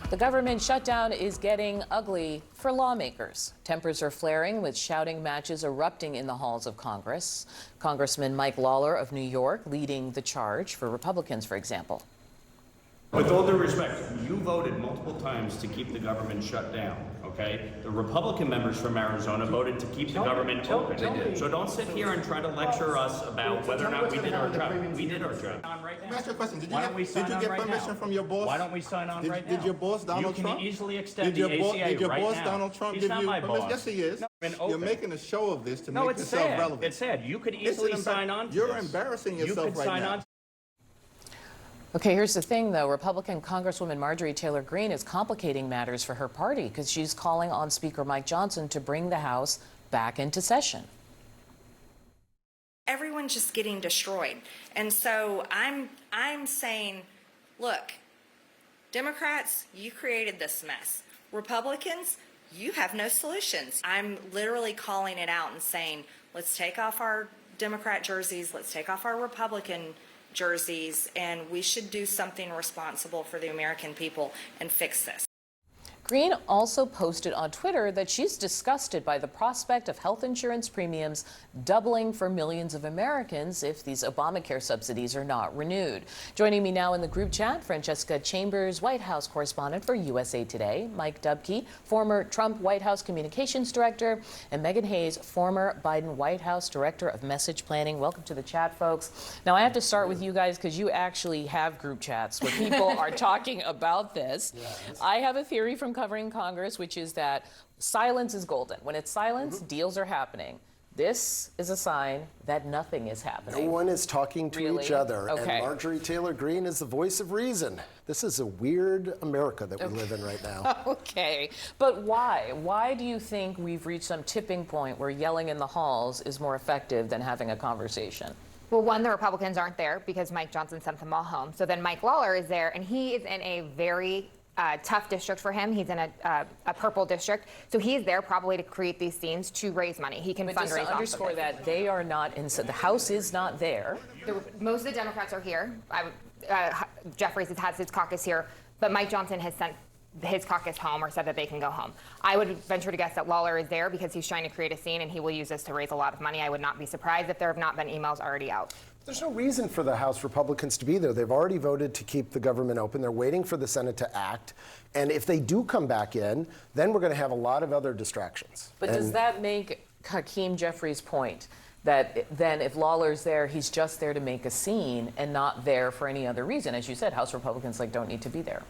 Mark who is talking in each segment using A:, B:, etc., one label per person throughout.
A: The government shutdown is getting ugly for lawmakers. Tempers are flaring with shouting matches erupting in the halls of Congress. Congressman Mike Lawler of New York leading the charge for Republicans, for example.
B: With all due respect, you voted multiple times to keep the government shut down, okay? The Republican members from Arizona voted to keep the government open. So don't sit here and try to lecture us about whether or not we did our job. We did our job.
C: Let me ask you a question. Did you
B: Why
C: get permission from your boss?
B: Why don't we sign on right now?
C: Did your boss, Donald Trump?
B: You can easily extend
C: Did
B: the ACA right now.
C: Did your boss, Donald Trump,
B: He's
C: give
B: not
C: you
B: my
C: permission?
B: boss.
C: Yes, he is. You're making a show of this to make yourself relevant.
B: It's sad. You could easily sign on to this.
C: You're embarrassing yourself right now.
A: Okay, here's the thing, though. Republican Congresswoman Marjorie Taylor Greene is complicating matters for her party because she's calling on Speaker Mike Johnson to bring the House back into session.
D: Everyone's just getting destroyed. And so I'm saying, look, Democrats, you created this mess. Republicans, you have no solutions. I'm literally calling it out and saying, let's take off our Democrat jerseys, let's take off our Republican jerseys, and we should do something responsible for the American people and fix this.
A: Greene also posted on Twitter that she's disgusted by the prospect of health insurance premiums doubling for millions of Americans if these Obamacare subsidies are not renewed. Joining me now in the group chat, Francesca Chambers, White House correspondent for USA Today, Mike Dubke, former Trump White House communications director, and Megan Hayes, former Biden White House director of message planning. Welcome to the chat, folks. Now, I have to start with you guys because you actually have group chats where people are talking about this. Yes. I have a theory from covering Congress, which is that silence is golden. When it's silence, deals are happening. This is a sign that nothing is happening.
E: No one is talking to each other.
A: Okay.
E: And Marjorie Taylor Greene is the voice of reason. This is a weird America that we live in right now.
A: Okay. But why? Why do you think we've reached some tipping point where yelling in the halls is more effective than having a conversation?
F: Well, one, the Republicans aren't there because Mike Johnson sent them all home. So then Mike Lawler is there, and he is in a very tough district for him. He's in a purple district. So he's there probably to create these scenes to raise money. He can fundraise off of it.
A: But just to underscore that, they are not inside. The House is not there.
F: Most of the Democrats are here. Jeffries has his caucus here, but Mike Johnson has sent his caucus home or said that they can go home. I would venture to guess that Lawler is there because he's trying to create a scene and he will use this to raise a lot of money. I would not be surprised if there have not been emails already out.
E: There's no reason for the House Republicans to be there. They've already voted to keep the government open. They're waiting for the Senate to act. And if they do come back in, then we're going to have a lot of other distractions.
A: But does that make Hakeem Jeffries' point that then if Lawler's there, he's just there to make a scene and not there for any other reason? As you said, House Republicans don't need to be there.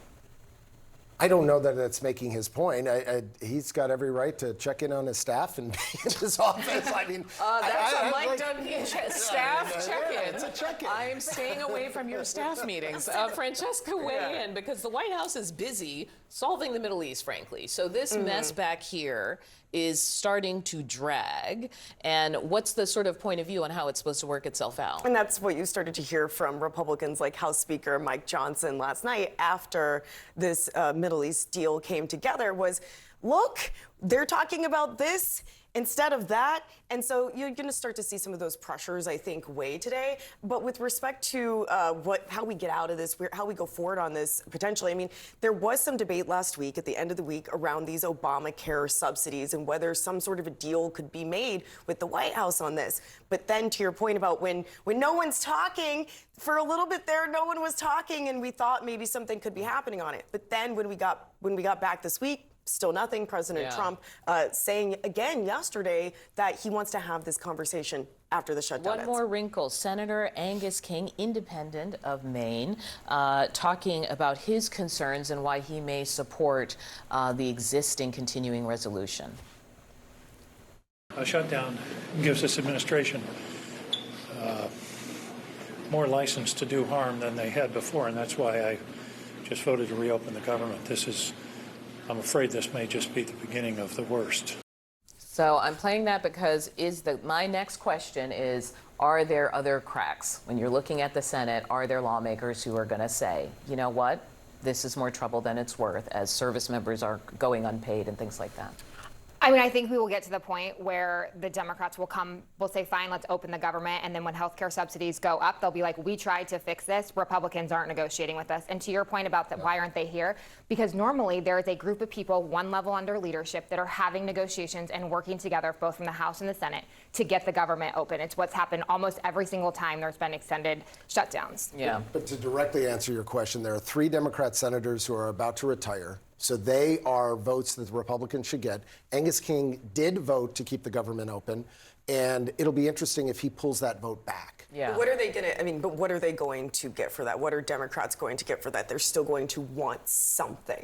E: I don't know that that's making his point. He's got every right to check in on his staff and be in his office. I mean,
A: that's a Mike Dubke staff check-in.
E: It's a check-in.
A: I am staying away from your staff meetings. Francesca, weigh in, because the White House is busy solving the Middle East, frankly. So this mess back here is starting to drag. And what's the sort of point of view on how it's supposed to work itself out?
G: And that's what you started to hear from Republicans like House Speaker Mike Johnson last night after this Middle East deal came together was, look, they're talking about this instead of that. And so you're going to start to see some of those pressures, I think, weigh today. But with respect to how we get out of this, how we go forward on this potentially, I mean, there was some debate last week at the end of the week around these Obamacare subsidies and whether some sort of a deal could be made with the White House on this. But then to your point about when no one's talking, for a little bit there, no one was talking, and we thought maybe something could be happening on it. But then when we got back this week, still nothing. President Trump saying again yesterday that he wants to have this conversation after the shutdown ends.
A: One more wrinkle. Senator Angus King, independent of Maine, talking about his concerns and why he may support the existing continuing resolution.
H: A shutdown gives this administration more license to do harm than they had before, and that's why I just voted to reopen the government. I'm afraid this may just be the beginning of the worst.
A: So I'm playing that because my next question is, are there other cracks? When you're looking at the Senate, are there lawmakers who are going to say, you know what, this is more trouble than it's worth, as service members are going unpaid and things like that?
F: I mean, I think we will get to the point where the Democrats will say, fine, let's open the government. And then when healthcare subsidies go up, they'll be like, we tried to fix this. Republicans aren't negotiating with us. And to your point about that, why aren't they here? Because normally there is a group of people, one level under leadership, that are having negotiations and working together, both from the House and the Senate, to get the government open. It's what's happened almost every single time there's been extended shutdowns.
A: Yeah.
E: But to directly answer your question, there are 3 Democrat senators who are about to retire. So they are votes that the Republicans should get. Angus King did vote to keep the government open, and it'll be interesting if he pulls that vote back.
A: Yeah.
G: What are they but what are they going to get for that? What are Democrats going to get for that? They're still going to want something.